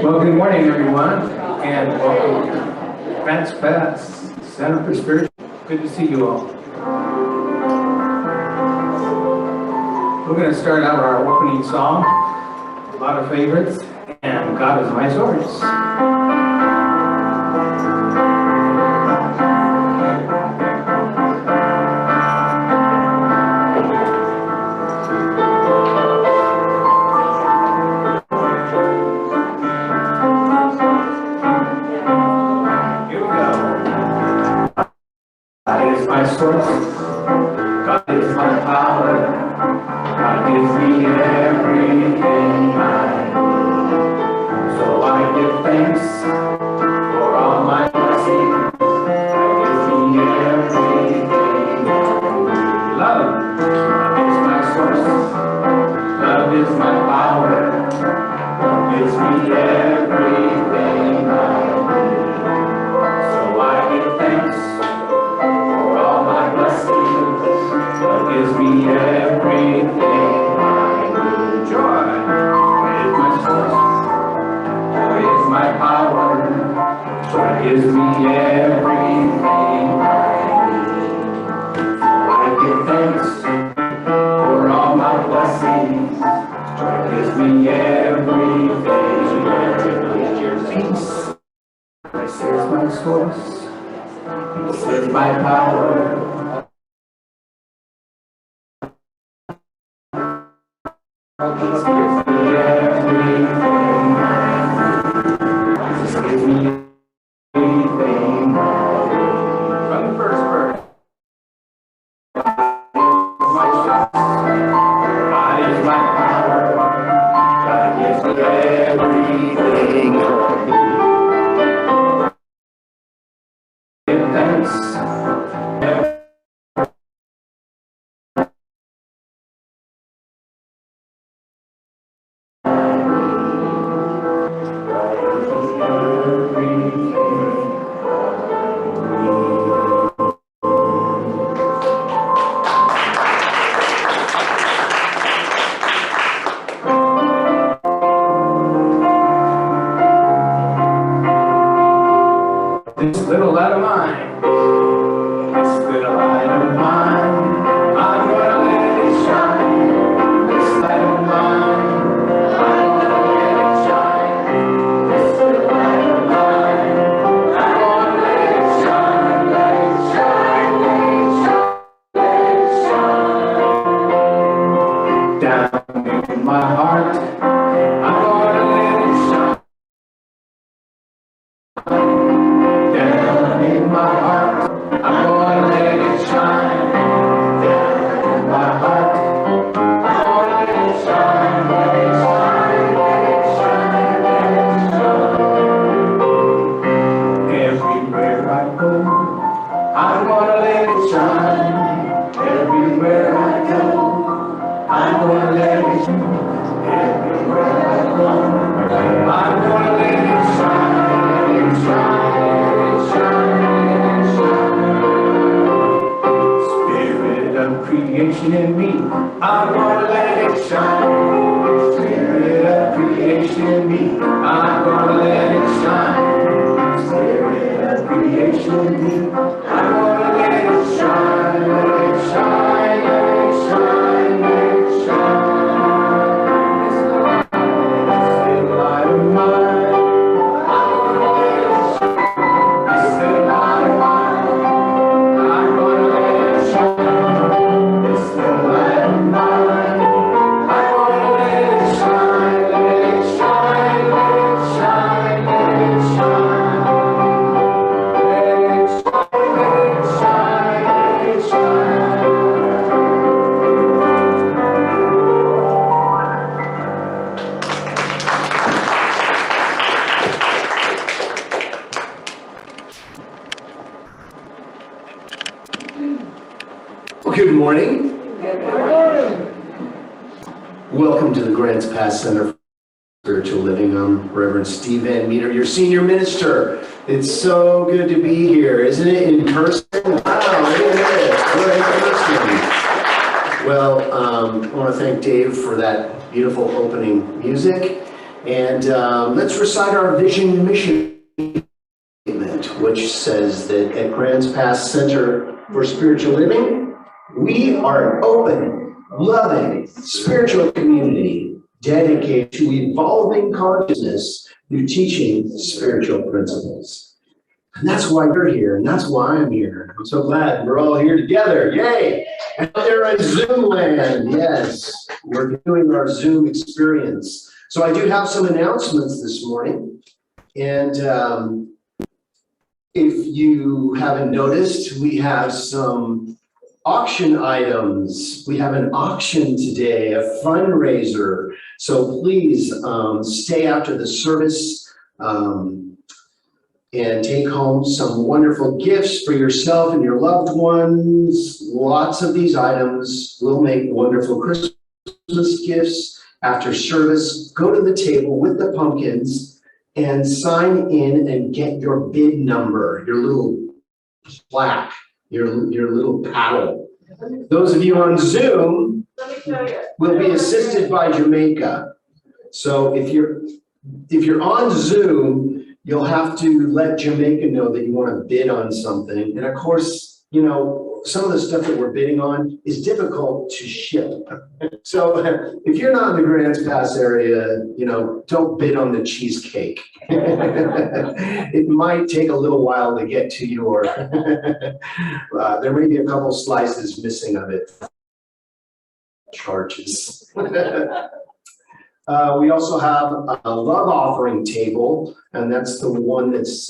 Well, good morning, everyone, and welcome to Grants Pass Center for Spiritual. Good to see you all. We're going to start out our opening song, a lot of favorites, and God is my source. God is my source, God is my power, God gives me everything I need. So I give thanks for all my blessings, God gives me everything I need. Love is my source, love is my power, God gives me everything I need. So I give thanks for all my blessings, God gives me everything I need. Joy is my source, joy is my power, joy gives me everything I need. So I give thanks for all my blessings, joy gives me everything. Peace, this is my source, this is my power. This gives me everything I need. This gives me everything I need. From the first verse. My source, God is my power. God gives me everything I need. Give thanks. This little light of mine, this little light of mine, I'm gonna let it shine. This light of mine, I'm gonna let it shine. This little light of mine, I'm gonna let it shine, let it shine, let it shine, let it shine. Down in my heart, I'm gonna let it shine. Down in my heart, I'm gonna let it shine. Down in my heart, I'm gonna let it shine, let it shine, let it shine, let it shine. Everywhere I go, I'm gonna let it shine. Everywhere I go, I'm gonna let it shine. Everywhere I go, I'm gonna let it shine, let it shine. Spirit of creation in me, I'm gonna let it shine. Spirit of creation in me, I'm gonna let it shine. Spirit of creation in me, I'm gonna let it shine, let it shine, let it shine, let it shine. This little light of mine, I'm gonna let it shine. This little light of mine, I'm gonna let it shine. This little light of mine, I'm gonna let it shine, let it shine, let it shine, let it shine. Let it shine, let it shine, let it shine. Well, good morning. Welcome to the Grants Pass Center for Spiritual Living. I'm Reverend Steve Van Meter, your senior minister. It's so good to be here, isn't it? In person? Wow, it is. We're in person. Well, I want to thank Dave for that beautiful opening music. And let's recite our vision and mission statement, which says that at Grants Pass Center for Spiritual Living, we are an open, loving, spiritual community dedicated to evolving consciousness through teaching spiritual principles. And that's why you're here, and that's why I'm here. I'm so glad we're all here together. Yay! And out there on Zoom land, yes, we're doing our Zoom experience. So I do have some announcements this morning. And if you haven't noticed, we have some auction items. We have an auction today, a fundraiser. So please stay after the service. And take home some wonderful gifts for yourself and your loved ones. Lots of these items will make wonderful Christmas gifts. After service, go to the table with the pumpkins and sign in and get your bid number, your little plaque, your little paddle. Those of you on Zoom will be assisted by Jamaica. So if you're on Zoom, you'll have to let Jamaica know that you want to bid on something. And of course, you know, some of the stuff that we're bidding on is difficult to ship. So if you're not in the Grants Pass area, you know, don't bid on the cheesecake. It might take a little while to get to your, there may be a couple slices missing of it. Charges. We also have a love offering table, and that's the one that's,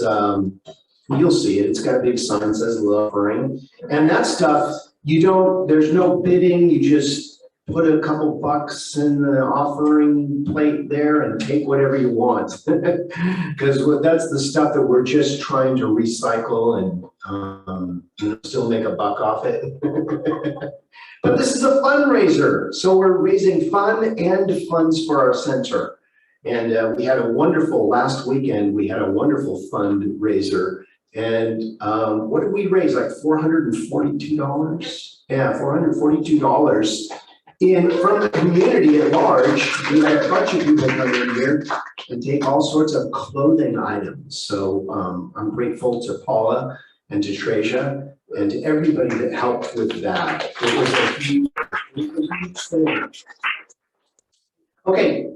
you'll see it. It's got a big sign that says love offering. And that stuff, there's no bidding. You just put a couple bucks in the offering plate there and take whatever you want. Because that's the stuff that we're just trying to recycle and still make a buck off it. But this is a fundraiser, so we're raising fun and funds for our center. And we had last weekend, we had a wonderful fundraiser. And what did we raise, like $442? Yeah, $442 from the community at large. We had a bunch of people come in here and take all sorts of clothing items. So I'm grateful to Paula and to Treasure and to everybody that helped with that. It was a huge thing. Okay,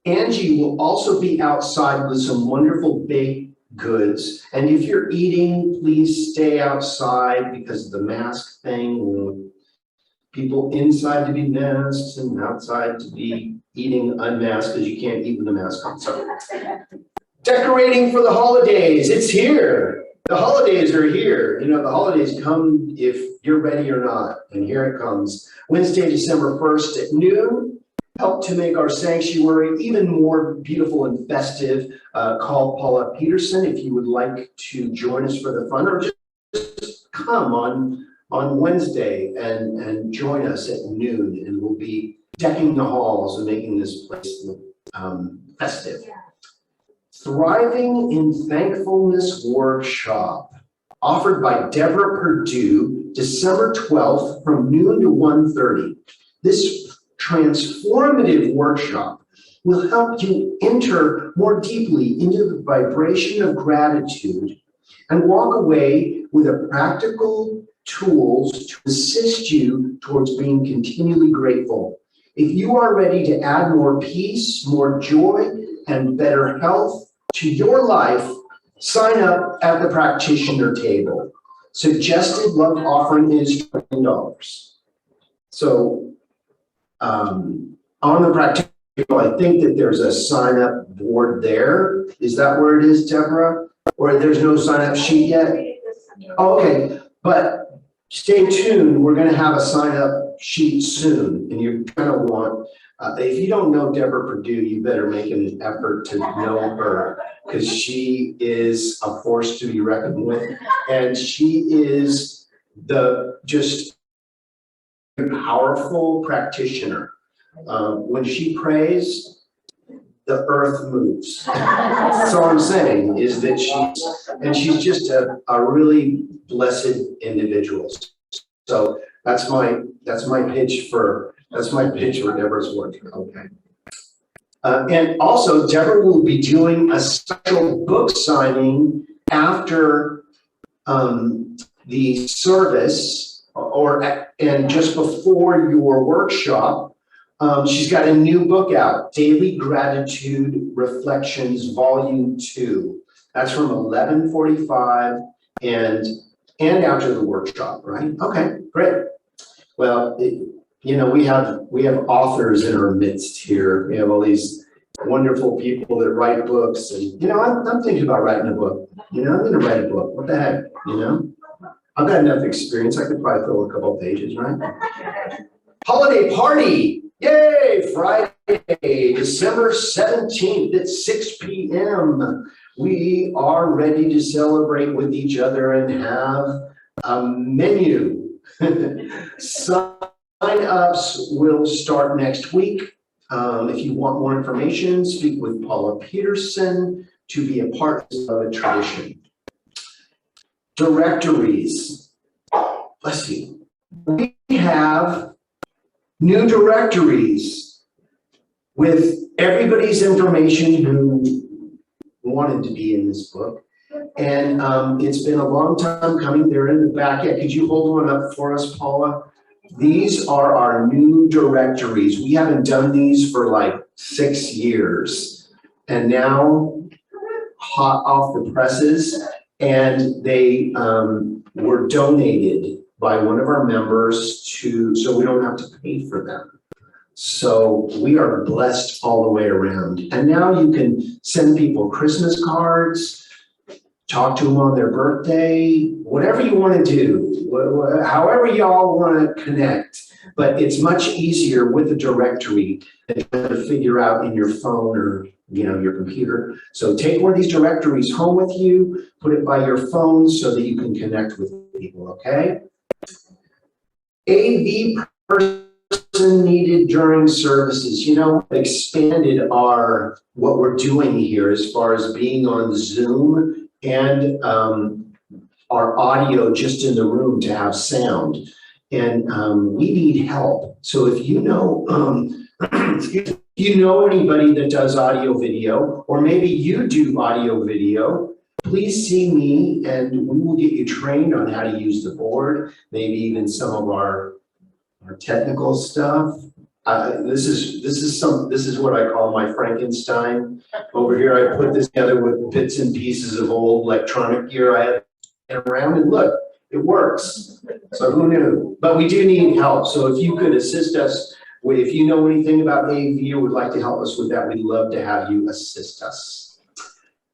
Angie will also be outside with some wonderful baked goods. And if you're eating, please stay outside because of the mask thing. People inside to be masked and outside to be eating unmasked because you can't eat with the mask on. So, decorating for the holidays, it's here. The holidays are here. You know, the holidays come if you're ready or not. And here it comes. Wednesday, December 1st at noon. Help to make our sanctuary even more beautiful and festive. Call Paula Peterson if you would like to join us for the fun, or just come on Wednesday and join us at noon. And we'll be decking the halls and making this place look festive. Thriving in Thankfulness workshop offered by Deborah Perdue, December 12th from noon to 1:30. This transformative workshop will help you enter more deeply into the vibration of gratitude and walk away with a practical tools to assist you towards being continually grateful. If you are ready to add more peace, more joy, and better health to your life, sign up at the practitioner table. Suggested love offering is $20. So on the practitioner table, I think that there's a sign up board there. Is that where it is, Deborah? Or there's no sign up sheet yet? Oh, okay, but stay tuned. We're going to have a sign up sheet soon, and you're going to want. If you don't know Deborah Perdue, you better make an effort to know her, because she is a force to be reckoned with, and she is the just powerful practitioner. When she prays, the earth moves. So I'm saying is that she's just a really blessed individual. So that's my pitch for Deborah's work. Okay. And also, Deborah will be doing a special book signing after the service and just before your workshop. She's got a new book out, Daily Gratitude Reflections, Volume 2. That's from 11:45 and after the workshop, right? Okay, great. Well, we have authors in our midst here. We have all these wonderful people that write books, and I'm thinking about writing a book. I'm going to write a book. What the heck? I've got enough experience. I could probably fill a couple of pages, right? Holiday party! Yay! Friday, December 17th at 6 p.m. We are ready to celebrate with each other and have a menu. Sign-ups will start next week. If you want more information, speak with Paula Peterson to be a part of a tradition. Directories. Bless you. We have new directories with everybody's information who wanted to be in this book. And it's been a long time coming. They're in the back. Yeah, could you hold one up for us, Paula? These are our new directories. We haven't done these for like 6 years. And now, hot off the presses, and they were donated by one of our members so we don't have to pay for them. So we are blessed all the way around. And now you can send people Christmas cards, talk to them on their birthday, whatever you want to do, however y'all want to connect. But it's much easier with a directory than trying to figure out in your phone or your computer. So take one of these directories home with you, put it by your phone so that you can connect with people, okay? AV person needed during services. Expanded what we're doing here as far as being on Zoom and our audio just in the room to have sound. And we need help. So if you know, if you know anybody that does audio video, or maybe you do audio video, please see me and we will get you trained on how to use the board, maybe even some of our technical stuff. This is what I call my Frankenstein. Over here, I put this together with bits and pieces of old electronic gear I have around, and look, it works. So who knew? But we do need help. So if you could assist us, if you know anything about AV or would like to help us with that, we'd love to have you assist us.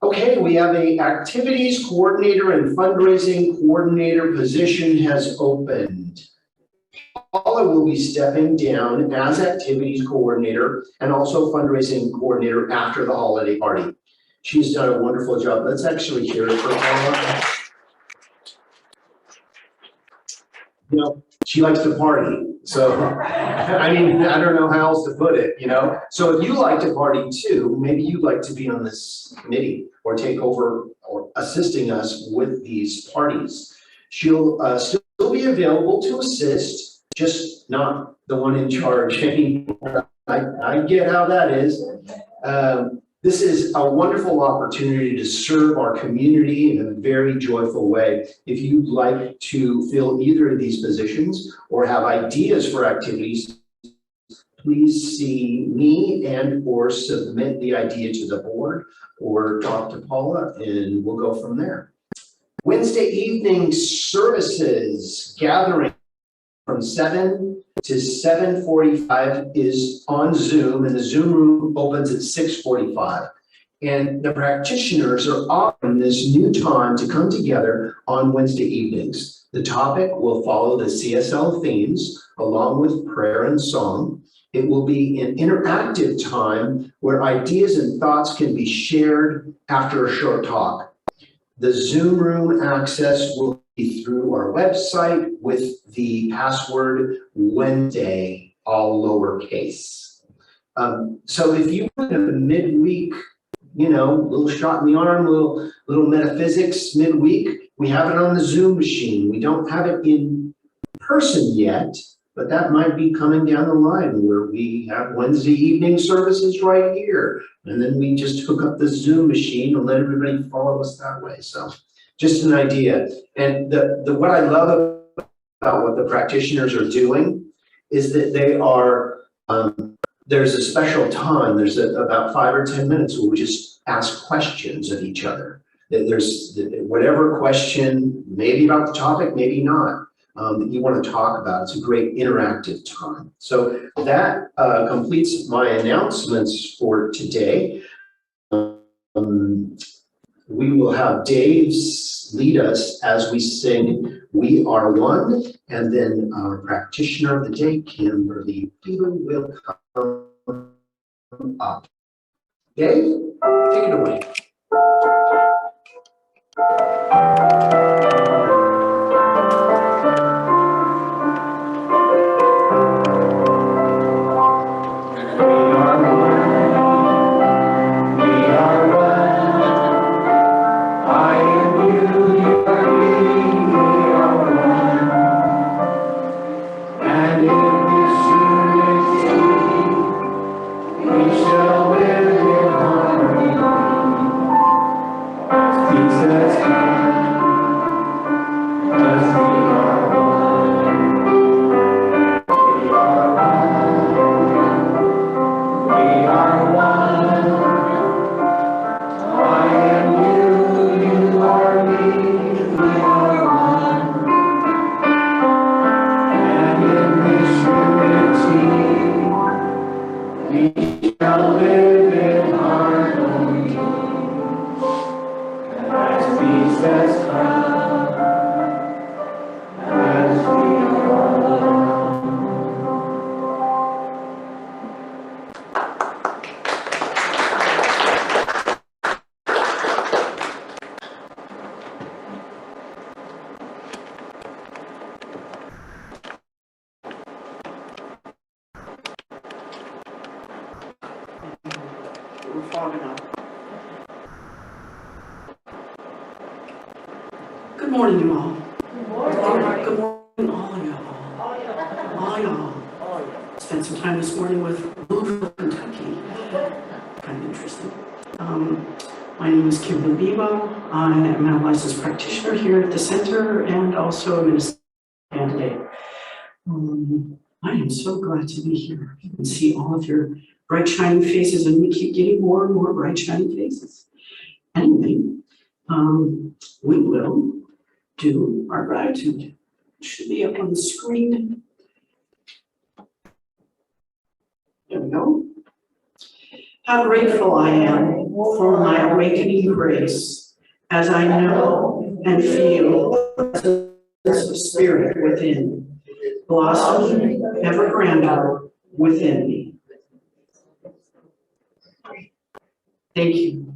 Okay, we have a activities coordinator and fundraising coordinator position has opened. Paula will be stepping down as activities coordinator and also fundraising coordinator after the holiday party. She's done a wonderful job. Let's actually hear it for Paula. She likes to party. So, I don't know how else to put it, So if you like to party too, maybe you'd like to be on this committee or take over or assisting us with these parties. She'll still be available to assist, just not the one in charge anymore. I get how that is. This is a wonderful opportunity to serve our community in a very joyful way. If you'd like to fill either of these positions or have ideas for activities, please see me or submit the idea to the board or talk to Paula and we'll go from there. Wednesday evening services gathering from 7 to 7:45 is on Zoom, and the Zoom room opens at 6:45. And the practitioners are offering this new time to come together on Wednesday evenings. The topic will follow the CSL themes along with prayer and song. It will be an interactive time where ideas and thoughts can be shared after a short talk. The Zoom room access will be through our website with the password Wednesday, all lowercase. So if you put a midweek, little shot in the arm, little metaphysics midweek, we have it on the Zoom machine. We don't have it in person yet, but that might be coming down the line where we have Wednesday evening services right here. And then we just hook up the Zoom machine and let everybody follow us that way. So just an idea. And what I love about what the practitioners are doing is that they are, there's a special time, there's about 5 or 10 minutes where we just ask questions of each other. There's whatever question, maybe about the topic, maybe not, that you want to talk about. It's a great interactive time. So that completes my announcements for today. We will have Dave lead us as we sing "We Are One," and then our practitioner of the day, Kimberly Beaver, will come up. Dave, take it away. Good morning, you all. Good morning. Good morning, all y'all. All y'all. Spent some time this morning with Louisville, Kentucky. Kind of interesting. My name is Kimberly Beaver. I am a licensed practitioner here at the center and also a minister candidate. I am so glad to be here and see all of your bright, shining faces, and we keep getting more and more bright, shining faces. Anyway, we will do our gratitude. It should be up on the screen. There we go. How grateful I am for my awakening grace as I know and feel the spirit within, blossoming ever grander within me. Thank you.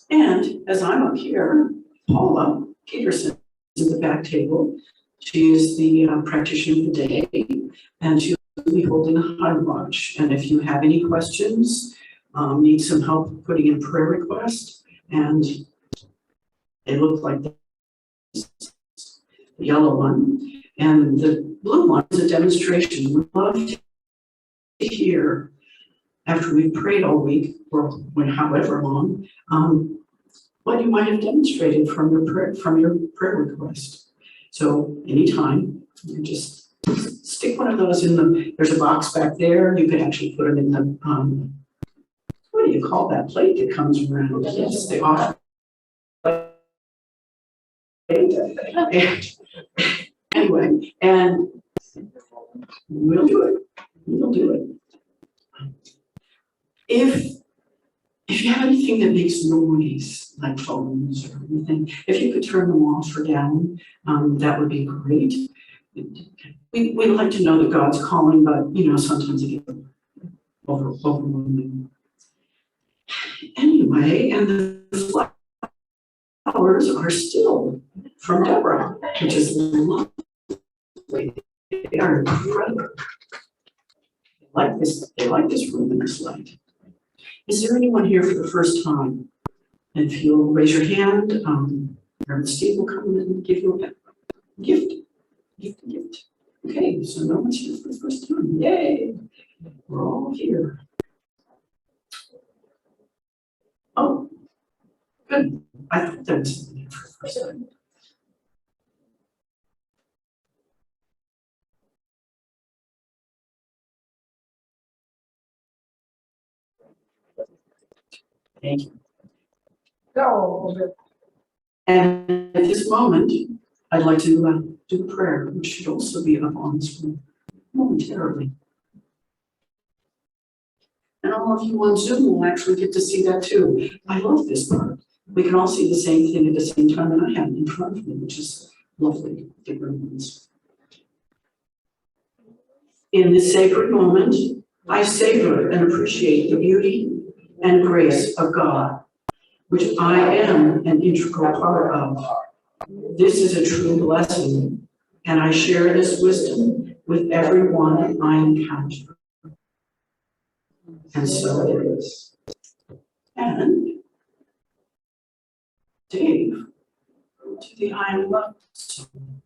And as I'm up here, Paula Peterson is at the back table. She is the practitioner of the day, and she will be holding a high watch. And if you have any questions, need some help putting in prayer requests, and they look like this, the yellow one, and the blue one is a demonstration. We love to hear, after we've prayed all week, or however long, what you might have demonstrated from your prayer request. So anytime, you just stick one of those in there's a box back there. You could actually put it in the, what do you call that plate that comes around? Yes, the off plate. Anyway, and we'll do it. We'll do it. If you have anything that makes noise, like phones or anything, if you could turn them off or down, that would be great. We like to know that God's calling, but sometimes it gets overwhelming. Anyway, and the flowers are still from Deborah, which is lovely. They are incredible. They like this room in this light. Is there anyone here for the first time? And if you'll raise your hand, Reverend Steve will come and give you a gift. Okay, so no one's here for the first time. Yay! We're all here. Oh, good. I thought there was somebody here for the first time. Thank you. And at this moment, I'd like to do the prayer, which should also be up on the screen momentarily. And all of you on Zoom will actually get to see that too. I love this part. We can all see the same thing at the same time that I have in front of me, which is lovely, different ones. In this sacred moment, I savor and appreciate the beauty and grace of God, which I am an integral part of. This is a true blessing, and I share this wisdom with everyone I encounter. And so it is. And Dave, to the I am loved song.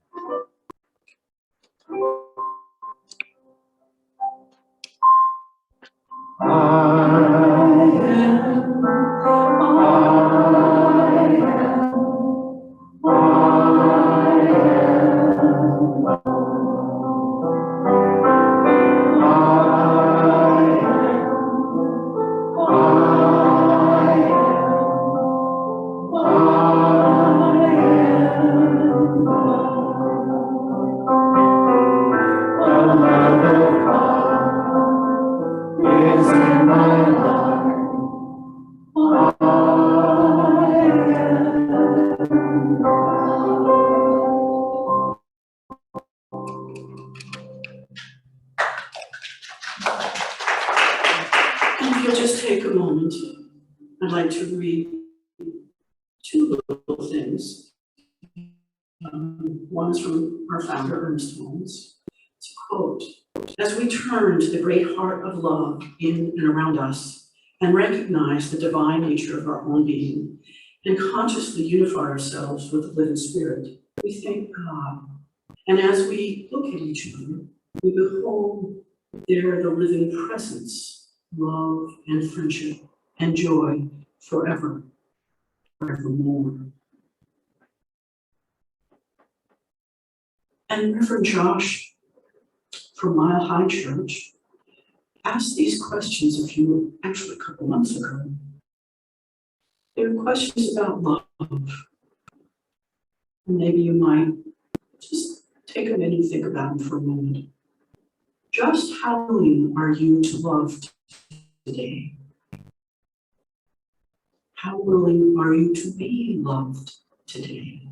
If you'll just take a moment, I'd like to read two little things. One is from our founder, Ernest Holmes. It's a quote. As we turn to the great heart of love in and around us and recognize the divine nature of our own being and consciously unify ourselves with the living spirit, we thank God. And as we look at each other, we behold there the living presence, love and friendship and joy forever, forevermore. And Reverend Josh from Mile High Church asked these questions actually a couple months ago. They were questions about love. And maybe you might just take a minute and think about them for a moment. Just how willing are you to love today? How willing are you to be loved today?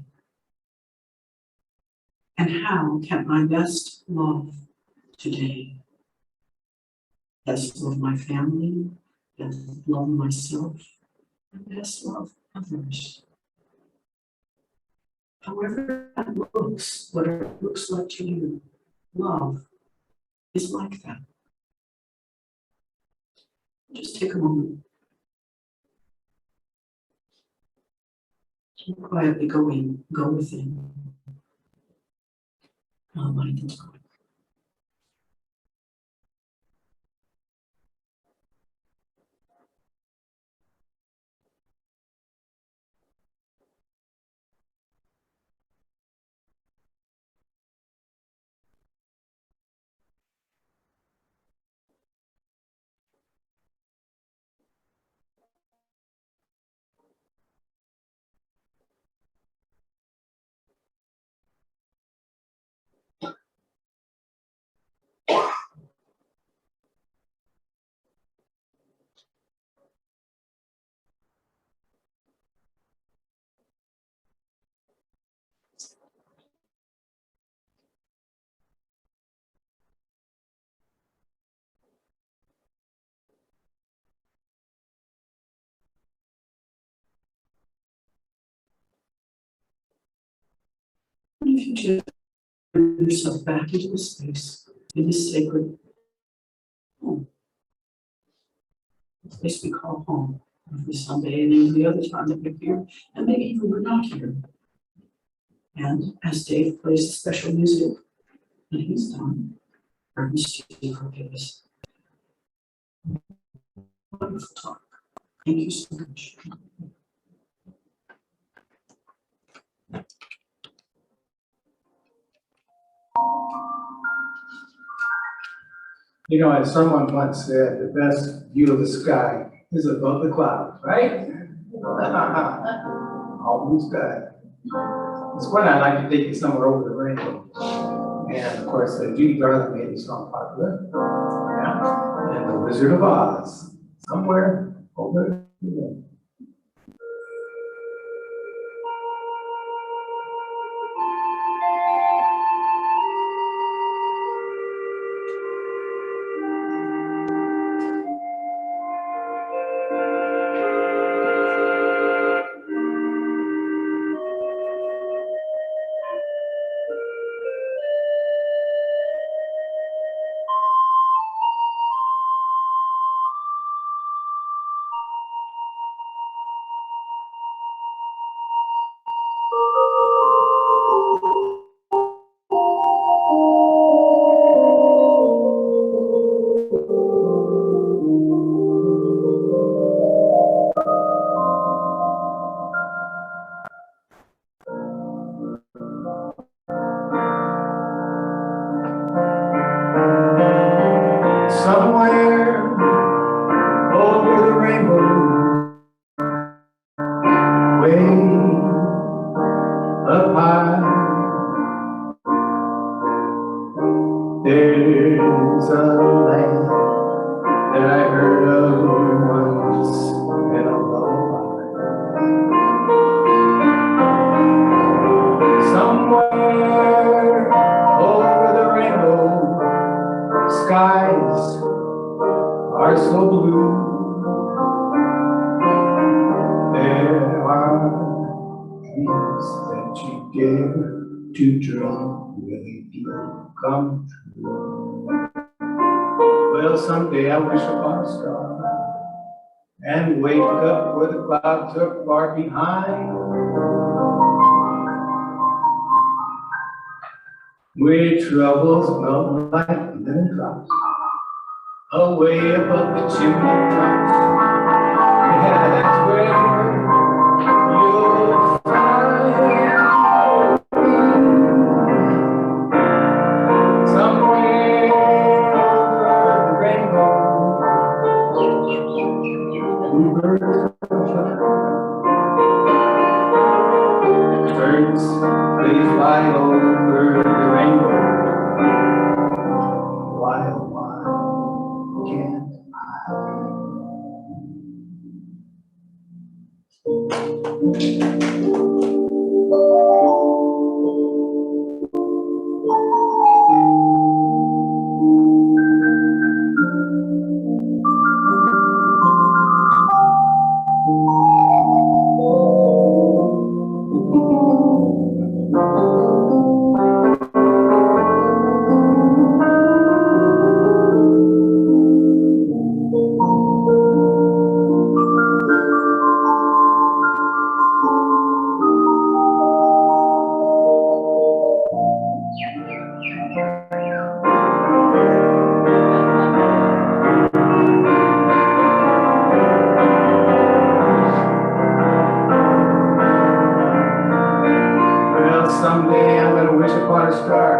And how can I best love today? Best love my family, best love myself, and best love others. However that looks, whatever it looks like to you, love is like that. Just take a moment. And quietly go within. Our mind is going. And if you just bring yourself back into the space, in this sacred home, the place we call home, every Sunday and every other time that we're here, and maybe even we're not here. And as Dave plays the special music, And he's done. Reverend Steve will give us a wonderful talk. Thank you so much. You know, as someone once said, the best view of the sky is above the clouds, right? All blue sky. It's when I like to take you somewhere over the rainbow. And of course, Judy Garland made the song popular. Yeah. And The Wizard of Oz, somewhere over the rainbow. Somewhere over the rainbow, way up high, there's a land that I heard of once in a lullaby. Somewhere over the rainbow, skies are so blue. There are dreams that you dare to dream really do come true. Well, someday I wish upon a star and wake up where the clouds are far behind, where troubles melt like lemon drops away above the chimney tops. Yeah, that's where you'll find somewhere over the rainbow, bluebirds fly. Birds, they fly over the rainbow. Why, oh why can't someday I'm gonna wish upon a star,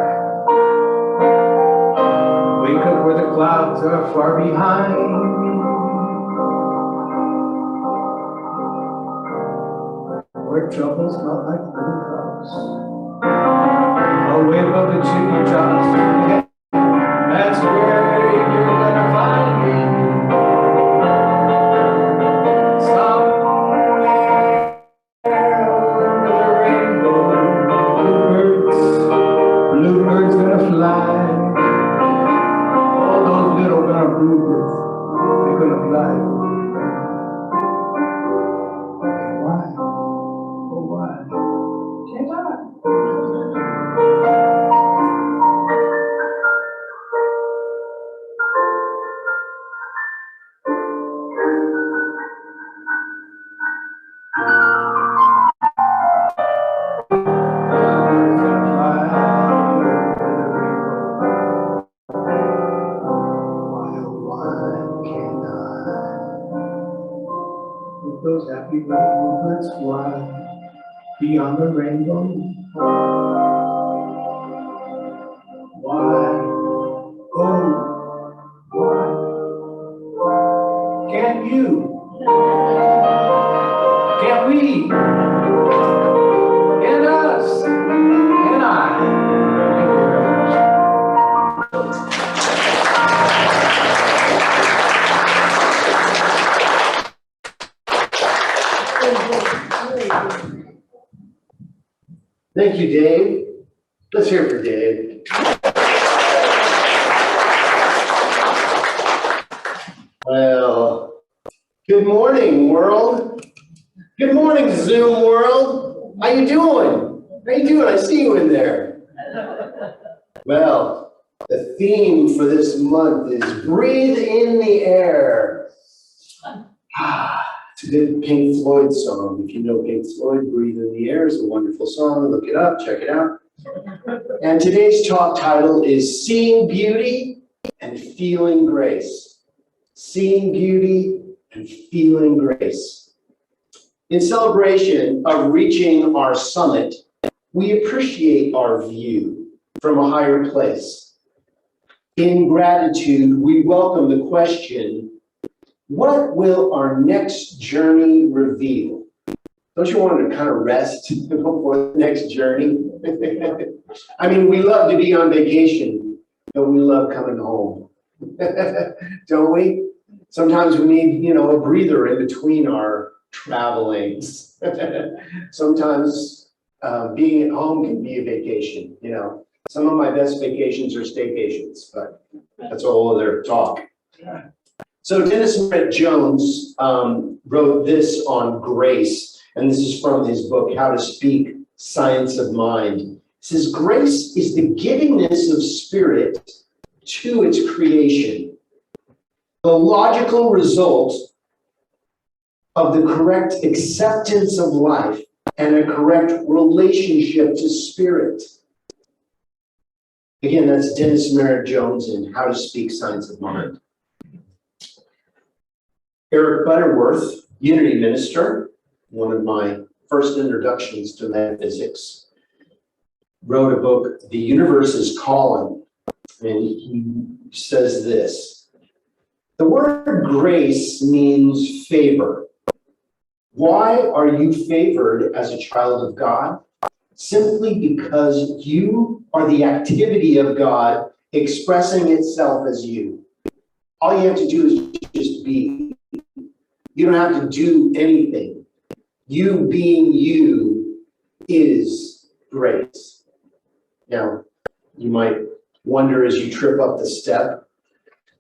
wake up where the clouds are far behind, where troubles melt like lemon drops away above the chimney tops. That's where you're gonna find me. Bluebirds gonna fly. All those little brown bluebirds, they're gonna fly. Why? Oh, why? Can't I? those happy birds fly beyond the rainbow. Why, oh, why can't you, can't we, and us, and I? Thank you, Dave. Let's hear it for Dave. Well, good morning, world. Good morning, Zoom world. How you doing? How you doing? I see you in there. Well, the theme for this month is breathe in the air. It's a good Pink Floyd song. If you know Pink Floyd, Breathe in the Air is a wonderful song. Look it up, check it out. And today's talk title is Seeing Beauty and Feeling Grace. Seeing Beauty and Feeling Grace. In celebration of reaching our summit, we appreciate our view from a higher place. In gratitude, we welcome the question, what will our next journey reveal? Don't you want to kind of rest before the next journey? I mean, we love to be on vacation, but we love coming home. Don't we? Sometimes we need, a breather in between our travelings. Sometimes being at home can be a vacation, Some of my best vacations are staycations, but that's a whole other talk. So Dennis Merritt Jones wrote this on grace, and this is from his book, How to Speak, Science of Mind. It says, grace is the givingness of spirit to its creation, the logical result of the correct acceptance of life and a correct relationship to spirit. Again, that's Dennis Merritt Jones in How to Speak, Science of Mind. Eric Butterworth, Unity Minister, one of my first introductions to metaphysics, wrote a book, The Universe is Calling, and he says this, the word grace means favor. Why are you favored as a child of God? Simply because you are the activity of God expressing itself as you. All you have to do is just be. You don't have to do anything. You being you is grace. Now, you might wonder as you trip up the step,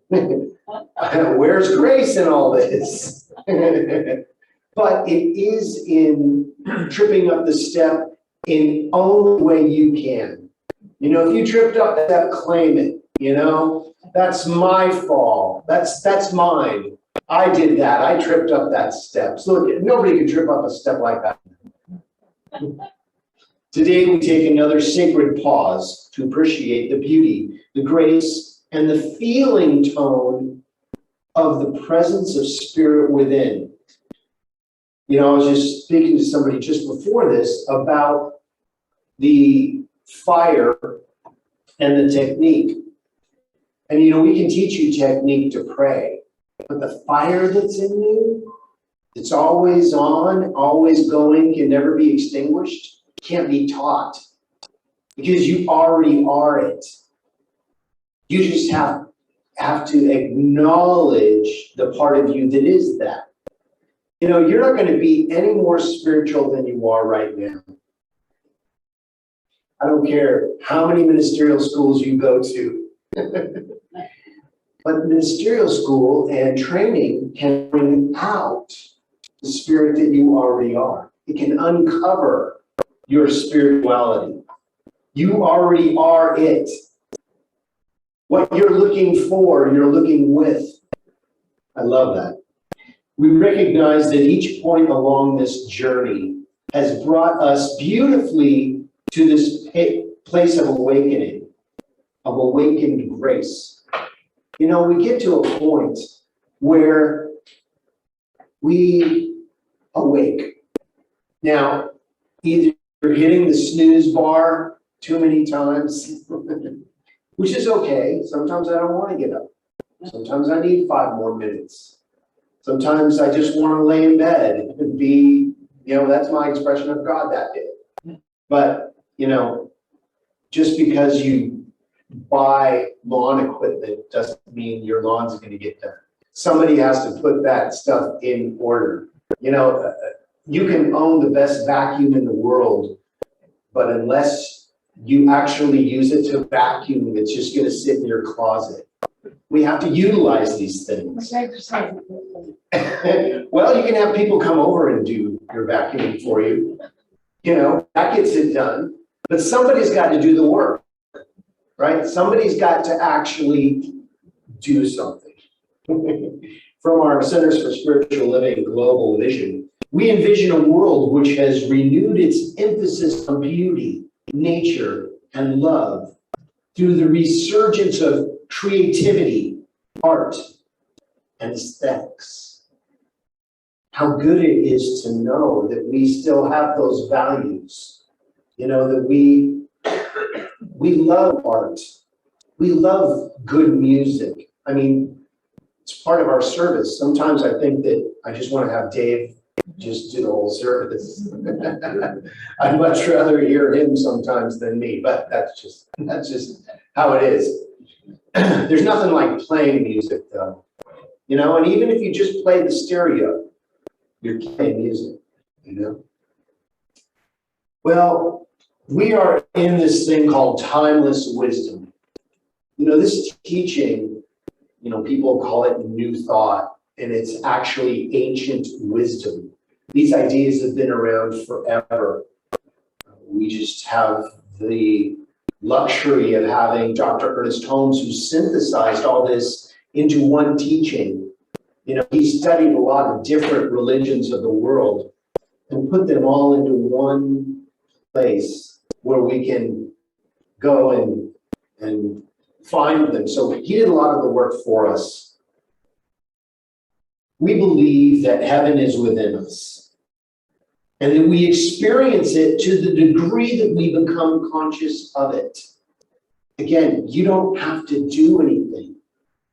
where's grace in all this? But it is in tripping up the step in only way you can. If you tripped up the step, claim it. That's my fall. That's mine. I did that. I tripped up that step. So look, nobody can trip up a step like that. Today we take another sacred pause to appreciate the beauty, the grace, and the feeling tone of the presence of spirit within. I was just speaking to somebody just before this about the fire and the technique. And we can teach you technique to pray. But the fire that's in you, it's always on, always going, can never be extinguished, can't be taught because you already are it. You just have to acknowledge the part of you that is that. You're not going to be any more spiritual than you are right now. I don't care how many ministerial schools you go to. But ministerial school and training can bring out the spirit that you already are. It can uncover your spirituality. You already are it. What you're looking for, you're looking with. I love that. We recognize that each point along this journey has brought us beautifully to this place of awakening, of awakened grace. We get to a point where we awake. Now, either you're hitting the snooze bar too many times, which is okay. Sometimes I don't want to get up. Sometimes I need 5 more minutes. Sometimes I just want to lay in bed and be, that's my expression of God that day. But, just because you buy lawn equipment doesn't mean your lawn's going to get done. Somebody has to put that stuff in order. You can own the best vacuum in the world, but unless you actually use it to vacuum, it's just going to sit in your closet. We have to utilize these things. Well, you can have people come over and do your vacuuming for you. That gets it done. But somebody's got to do the work, right? Somebody's got to actually do something. From our Centers for Spiritual Living Global Vision, we envision a world which has renewed its emphasis on beauty, nature, and love through the resurgence of creativity, art, and aesthetics. How good it is to know that we still have those values. That we love art. We love good music. I mean, it's part of our service. Sometimes I think that I just want to have Dave just do the whole service. I'd much rather hear him sometimes than me, but that's just how it is. There's nothing like playing music though. And even if you just play the stereo, you're playing music, Well, we are in this thing called timeless wisdom. This teaching, people call it new thought, and it's actually ancient wisdom. These ideas have been around forever. We just have the luxury of having Dr. Ernest Holmes, who synthesized all this into one teaching. He studied a lot of different religions of the world and put them all into one place where we can go and find them. So he did a lot of the work for us. We believe that heaven is within us and that we experience it to the degree that we become conscious of it. Again, you don't have to do anything.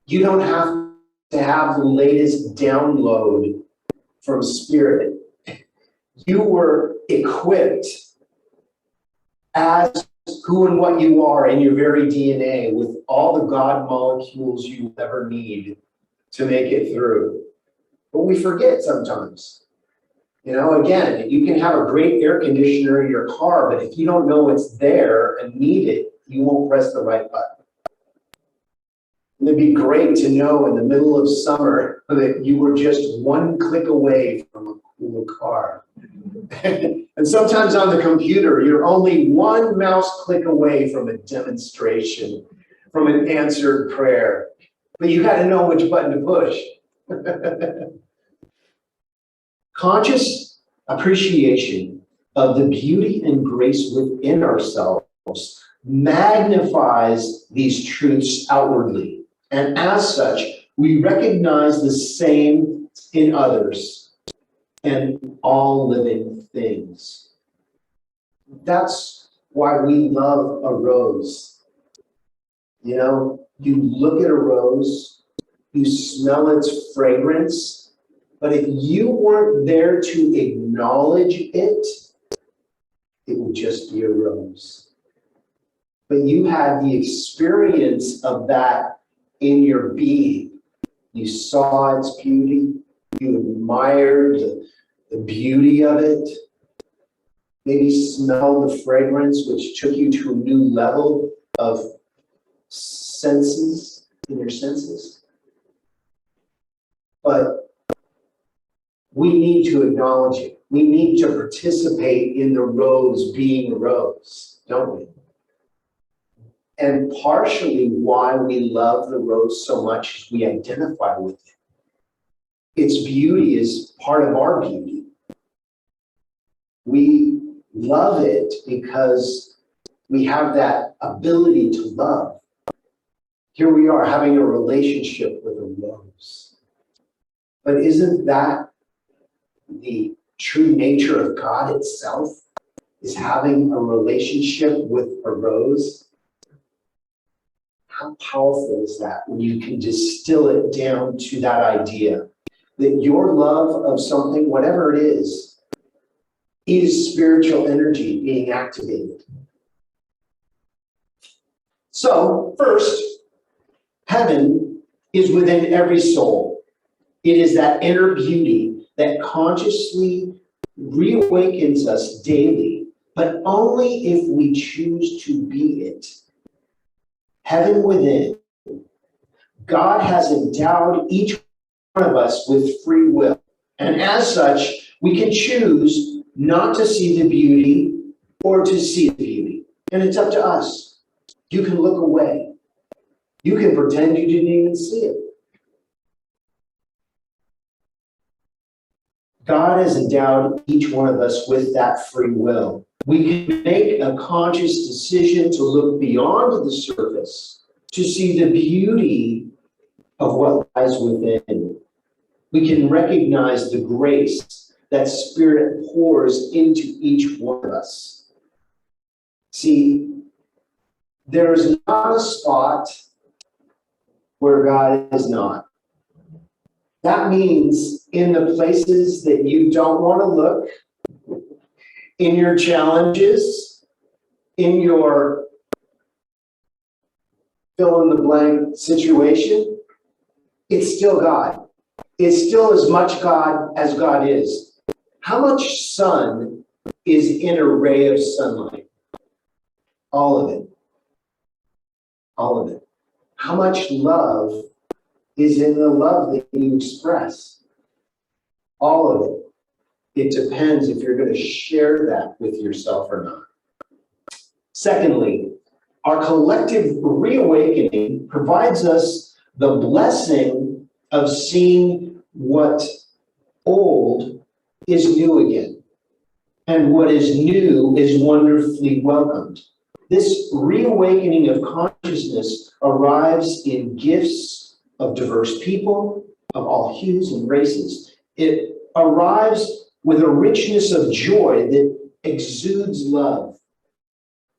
You don't have to have the latest download from Spirit. You were equipped as who and what you are in your very DNA with all the God molecules you ever need to make it through. But we forget sometimes. Again, you can have a great air conditioner in your car, but if you don't know it's there and need it, you won't press the right button. And it'd be great to know in the middle of summer that you were just one click away from a cool car. And sometimes on the computer, you're only one mouse click away from a demonstration, from an answered prayer. But you got to know which button to push. Conscious appreciation of the beauty and grace within ourselves magnifies these truths outwardly. And as such, we recognize the same in others and all living things. That's why we love a rose. You look at a rose, you smell its fragrance, but if you weren't there to acknowledge it, it would just be a rose. But you had the experience of that in your being. You saw its beauty, you admired the beauty of it, maybe smelled the fragrance, which took you to a new level of senses, in your senses. But we need to acknowledge it. We need to participate in the rose being a rose, don't we? And partially why we love the rose so much is we identify with it. Its beauty is part of our beauty. We love it because we have that ability to love. Here we are having a relationship with a rose. But isn't that the true nature of God itself is having a relationship with a rose. How powerful is that when you can distill it down to that idea that your love of something, whatever it is spiritual energy being activated. So, first, heaven is within every soul. It is that inner beauty that consciously reawakens us daily, but only if we choose to be it. Heaven within. God has endowed each one of us with free will. And as such, we can choose not to see the beauty or to see the beauty. And it's up to us. You can look away. You can pretend you didn't even see it. God has endowed each one of us with that free will. We can make a conscious decision to look beyond the surface, to see the beauty of what lies within. We can recognize the grace that Spirit pours into each one of us. See, there is not a spot where God is not. That means in the places that you don't want to look, in your challenges, in your fill in the blank situation, it's still God. It's still as much God as God is. How much sun is in a ray of sunlight? All of it. All of it. How much love is in the love that you express? All of it. It depends if you're going to share that with yourself or not. Secondly, our collective reawakening provides us the blessing of seeing what old is new again, and what is new is wonderfully welcomed. This reawakening of consciousness arrives in gifts of diverse people of all hues and races. It arrives with a richness of joy that exudes love.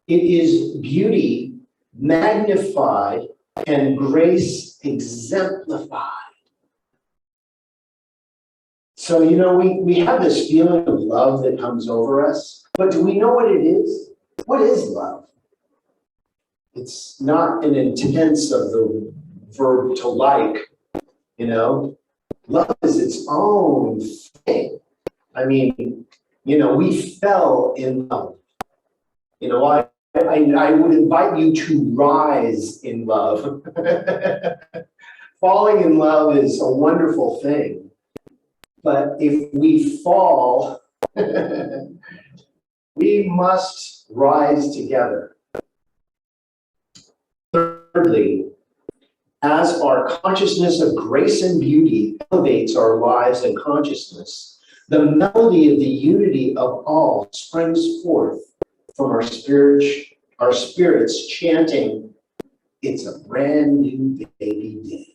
It is beauty magnified and grace exemplified. So, we have this feeling of love that comes over us, but do we know what it is? What is love? It's not an intense of the verb to like, Love is its own thing. I mean, we fell in love. I would invite you to rise in love. Falling in love is a wonderful thing. But if we fall, we must rise together. Thirdly, as our consciousness of grace and beauty elevates our lives and consciousness, the melody of the unity of all springs forth from our spirits chanting, "It's a brand new baby day."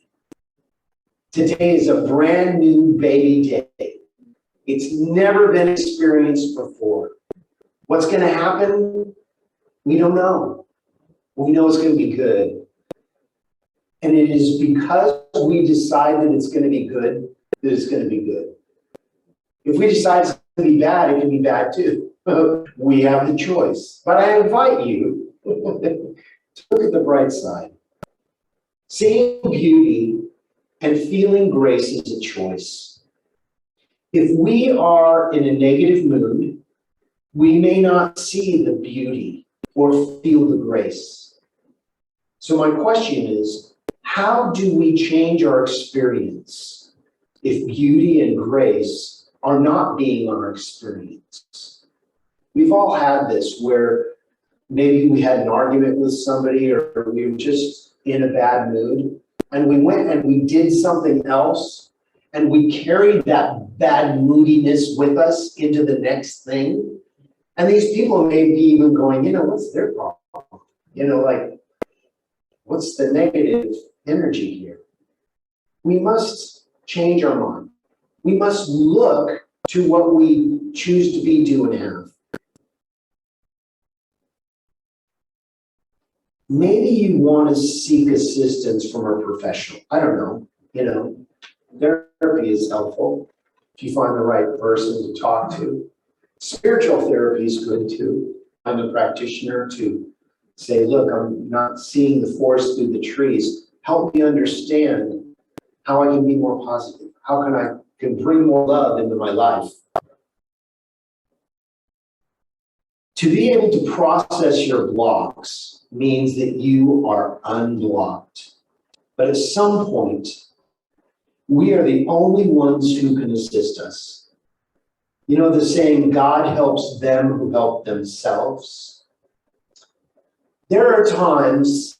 Today is a brand new baby day. It's never been experienced before. What's going to happen? We don't know. We know it's going to be good. And it is because we decide that it's going to be good, that it's going to be good. If we decide it's going to be bad, it can be bad too. We have the choice. But I invite you to look at the bright side. Seeing beauty and feeling grace is a choice. If we are in a negative mood, we may not see the beauty or feel the grace. So my question is, how do we change our experience if beauty and grace are not being our experience? We've all had this where maybe we had an argument with somebody or we were just in a bad mood, and we went and we did something else, and we carried that bad moodiness with us into the next thing. And these people may be even going, what's their problem? What's the negative energy here? We must change our mind. We must look to what we choose to be, do, and have. Maybe you want to seek assistance from a professional. I don't know, therapy is helpful if you find the right person to talk to. Spiritual therapy is good too. I'm a practitioner to say, look, I'm not seeing the forest through the trees. Help me understand how I can be more positive. How can bring more love into my life. To be able to process your blocks means that you are unblocked. But at some point, we are the only ones who can assist us. You know the saying, God helps them who help themselves? There are times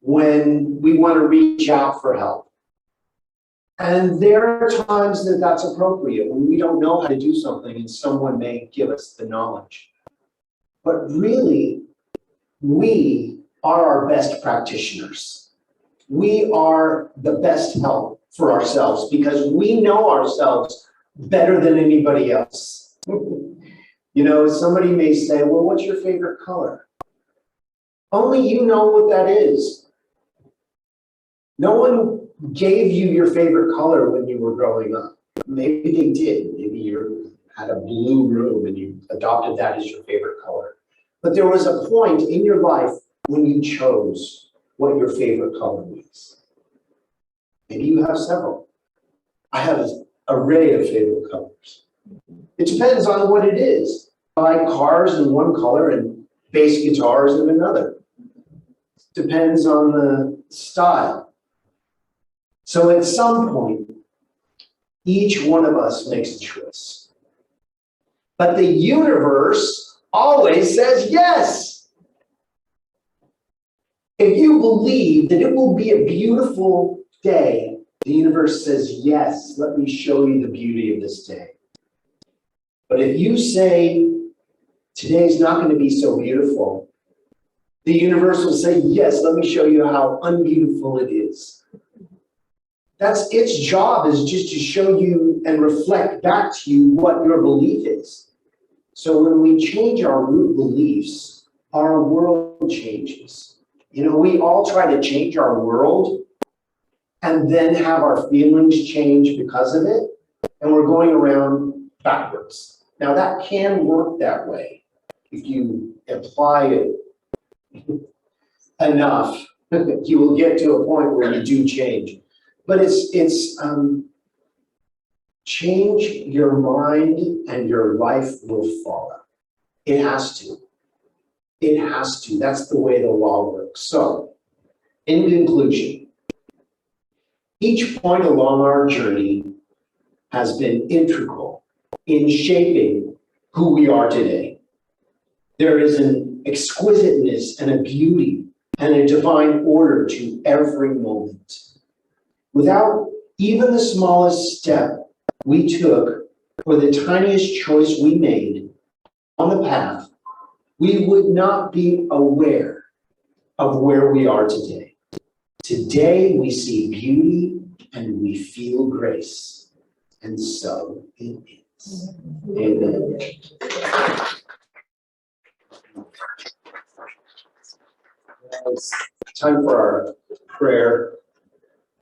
when we want to reach out for help. And there are times that that's appropriate, when we don't know how to do something and someone may give us the knowledge. But really, we are our best practitioners. We are the best help for ourselves because we know ourselves better than anybody else. Somebody may say, well, what's your favorite color? Only you know what that is. No one gave you your favorite color when you were growing up. Maybe they did. Maybe you had a blue room and you adopted that as your favorite color. But there was a point in your life when you chose what your favorite color was. Maybe you have several. I have an array of favorite colors. It depends on what it is. I like cars in one color and bass guitars in another. Depends on the style. So at some point, each one of us makes a choice. But the universe always says yes. If you believe that it will be a beautiful day, the universe says, yes, let me show you the beauty of this day. But if you say, today's not going to be so beautiful, the universe will say, yes, let me show you how unbeautiful it is. That's its job, is just to show you and reflect back to you what your belief is. So when we change our root beliefs, our world changes. We all try to change our world and then have our feelings change because of it, and we're going around backwards. Now that can work that way if you apply it enough. You will get to a point where you do change. But it's change your mind and your life will follow. It has to. It has to. That's the way the law works. So, in conclusion, each point along our journey has been integral in shaping who we are today. There is an exquisiteness and a beauty and a divine order to every moment. Without even the smallest step we took or the tiniest choice we made on the path, we would not be aware of where we are today. Today we see beauty and we feel grace. And so it is. Amen. It's time for our prayer.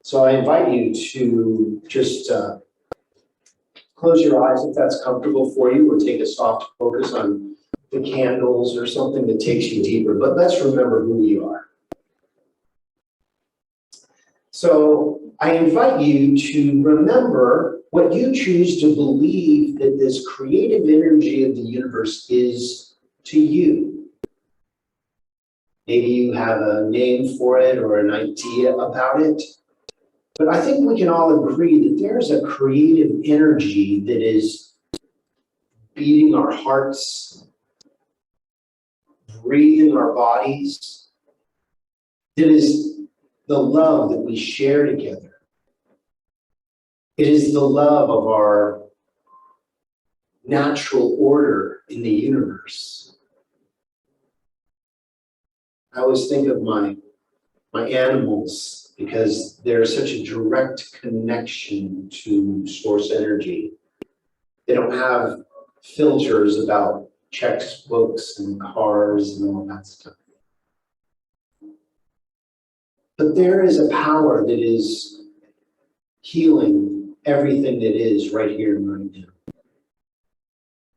So I invite you to just close your eyes if that's comfortable for you, or take a soft focus on the candles or something that takes you deeper. But let's remember who we are. So I invite you to remember what you choose to believe that this creative energy of the universe is to you. Maybe you have a name for it or an idea about it. But I think we can all agree that there's a creative energy that is beating our hearts, breathing our bodies, that is the love that we share together. It is the love of our natural order in the universe. I always think of my animals, because there's such a direct connection to source energy. They don't have filters about textbooks and cars and all that stuff. But there is a power that is healing everything that is right here and right now.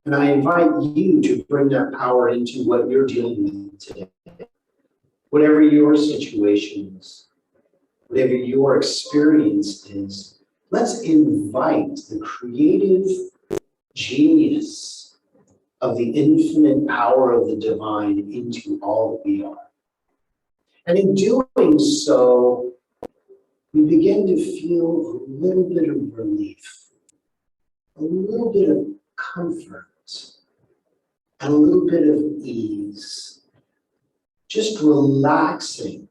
And I invite you to bring that power into what you're dealing with today. Whatever your situation is, whatever your experience is, let's invite the creative genius of the infinite power of the divine into all that we are. And in doing so, we begin to feel a little bit of relief, a little bit of comfort, and a little bit of ease. Just relaxing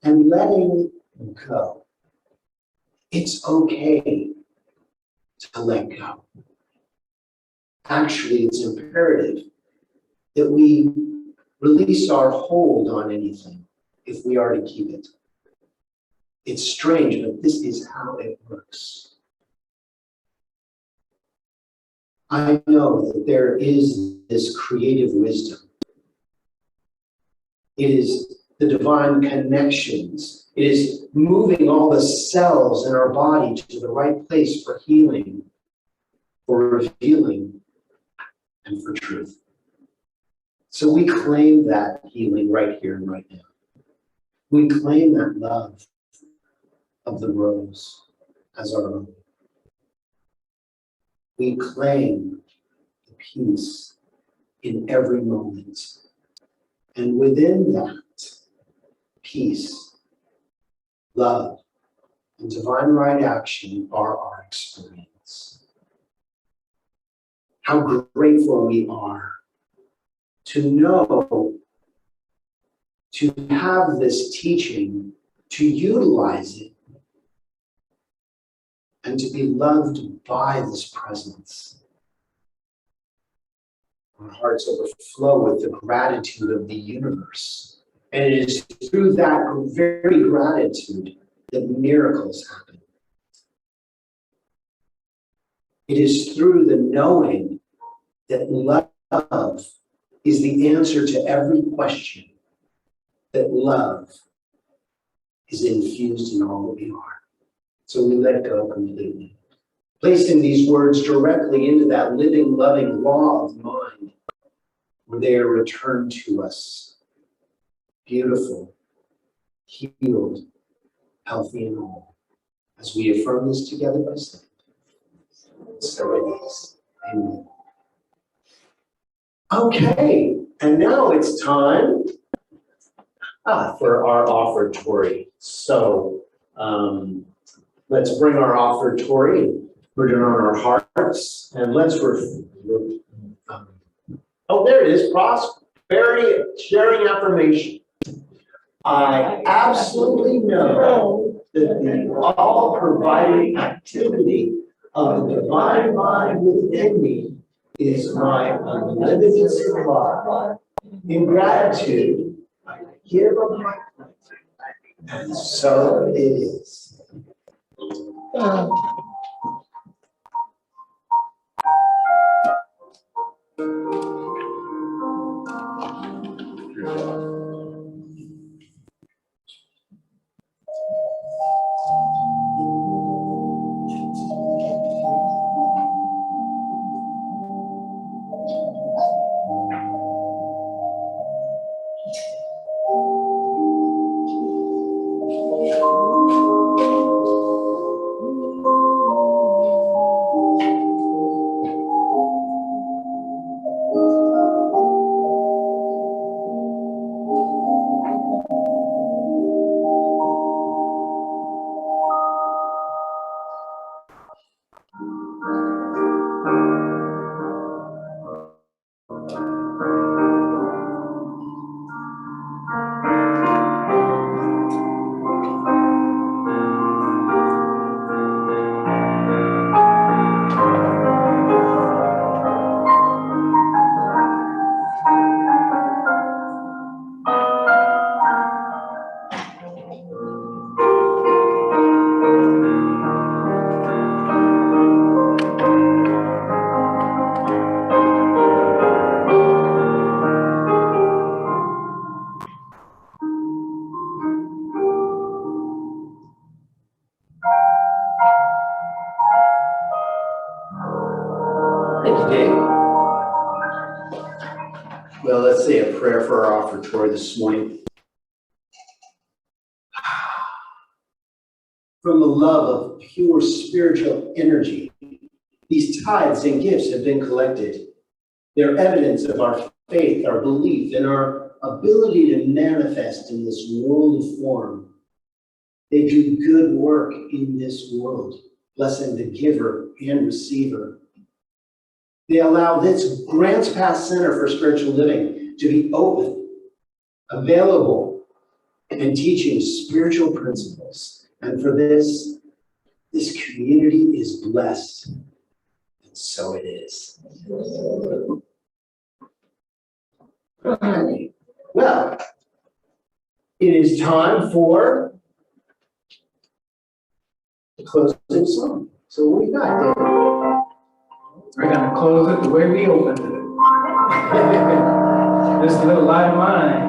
and letting go. It's okay to let go. Actually, it's imperative that we release our hold on anything if we are to keep it. It's strange, but this is how it works. I know that there is this creative wisdom. It is the divine connections. It is moving all the cells in our body to the right place for healing, for revealing, and for truth. So we claim that healing right here and right now. We claim that love of the rose as our own. We claim the peace in every moment. And within that, peace, love, and divine right action are our experience. How grateful we are to know, to have this teaching, to utilize it, and to be loved by this presence. Our hearts overflow with the gratitude of the universe. And it is through that very gratitude that miracles happen. It is through the knowing that love is the answer to every question, that love is infused in all that we are. So we let go completely. Placing these words directly into that living, loving law of mind, where they are returned to us, beautiful, healed, healthy, and whole. As we affirm this together by saying, so it is. Amen. Okay, and now it's time for our offertory. So let's bring our offertory, put it on our hearts, and let's oh, there it is, prosperity, sharing affirmation. I absolutely know that the all-providing activity of the divine mind within me is my unlimited supply. In gratitude, I give of my life, and so it is. Okay. Well, let's say a prayer for our offertory this morning. From the love of pure spiritual energy, these tithes and gifts have been collected. They're evidence of our faith, our belief, and our ability to manifest in this world of form. They do good work in this world, blessing the giver and receiver. They allow this Grants Pass Center for Spiritual Living to be open, available, and teaching spiritual principles. And for this community is blessed. And so it is. Well, it is time for the closing song. So what do you got, David? We're gonna close it the way we opened it. This little light of mine.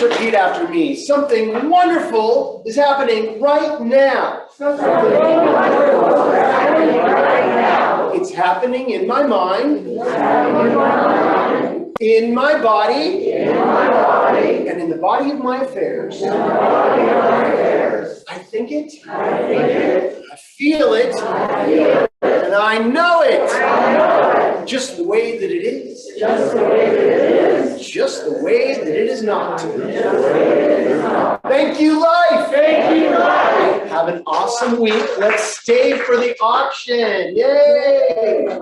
Repeat after me. Something wonderful is happening right now. It's happening in my mind, in my body, and in the body of my affairs. I think it, I feel it, and I know it. Just the way that it is. Just the way that it is not. Thank you, life. Have an awesome week. Let's stay for the auction. Yay!